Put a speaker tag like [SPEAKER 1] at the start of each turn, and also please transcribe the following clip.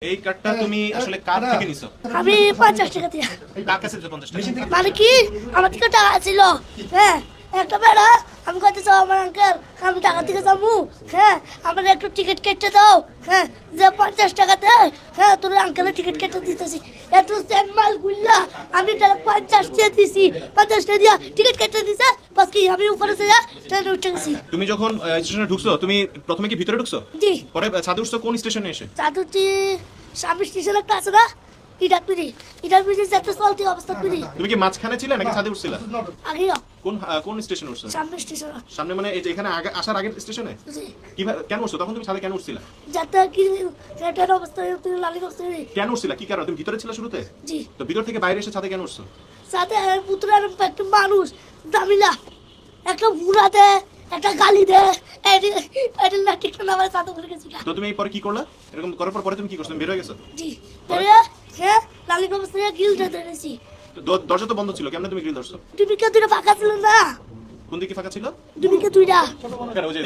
[SPEAKER 1] এই কার্ডটা তুমি আসলে কার থেকে নিছো?
[SPEAKER 2] আমি 50 টাকা দিয়ে।
[SPEAKER 1] কার কাছে দিছো 50 টাকা?
[SPEAKER 2] মানে কি আমার থেকে টাকা ছিল, হ্যাঁ একটা বেড়া আমি কইতে চাও আমার আঙ্কেল আমি টাকা থেকে যাবো, হ্যাঁ আমার একটু টিকিট কেটে দাও, হ্যাঁ যে 50 টাকা দে, হ্যাঁ তোর আঙ্কেলের টিকিট কেটে দিতেছি এত সেম মাল গুল্লা আমি তার 50 টাকা দিছি, 50 টাকা দিয়া টিকিট কেটে দিছে বাস কি আমি উপরে যা ট্রেনে উঠে গেছি।
[SPEAKER 1] তুমি যখন স্টেশনে ঢুকছো তুমি প্রথমে কি ভিতরে ঢুকছো?
[SPEAKER 2] জি
[SPEAKER 1] পরে ছাদে উঠছো কোন স্টেশনে এসে?
[SPEAKER 2] চাদুটি সামনে স্টেশনের কাছে না ইটার পিড়ি যেতে চলতি অবস্থা পিড়ি।
[SPEAKER 1] তুমি কি মাঝখানে ছিলে নাকি ছাদে উঠছিলা?
[SPEAKER 2] আগেও
[SPEAKER 1] কোন স্টেশনে উঠছো?
[SPEAKER 2] সামনে স্টেশন।
[SPEAKER 1] সামনে মানে এই যে এখানে আসার আগের স্টেশনে?
[SPEAKER 2] জি
[SPEAKER 1] কিভাবে কেন উঠছো তখন? তুমি ছাদে কেন উঠছিলা?
[SPEAKER 2] যাতে কি এটার অবস্থা তুমি লালি করতে।
[SPEAKER 1] কেন উঠছিলা? কি কারণ? তুমি ভিতরে ছিলা শুরুতে?
[SPEAKER 2] জি
[SPEAKER 1] তো ভিতর থেকে বাইরে এসে ছাদে কেন উঠছো?
[SPEAKER 2] সাথে পুত্রের একটা মানুষ দামিলা একটা বুড়াতে একটা গালি দে এটা না ঠিক না আমার সাথে করে গেছি।
[SPEAKER 1] তো তুমি পরে কি করলা? এরকম করার পরে তুমি কি করছো? তুমি বের হয়ে গেছো?
[SPEAKER 2] জি তাহলে হ্যাঁ লালি অবস্থায় গিলটা ধরেছি।
[SPEAKER 1] তো দরজা তো বন্ধ ছিল, কেমনে তুমি গ্রিল ধরছো?
[SPEAKER 2] তুমি কে দুইটা ফাঁকা ছিল না?
[SPEAKER 1] কোন দিকে ফাঁকা ছিল?
[SPEAKER 2] তুমি কে দুইটা
[SPEAKER 1] কেন ওই যে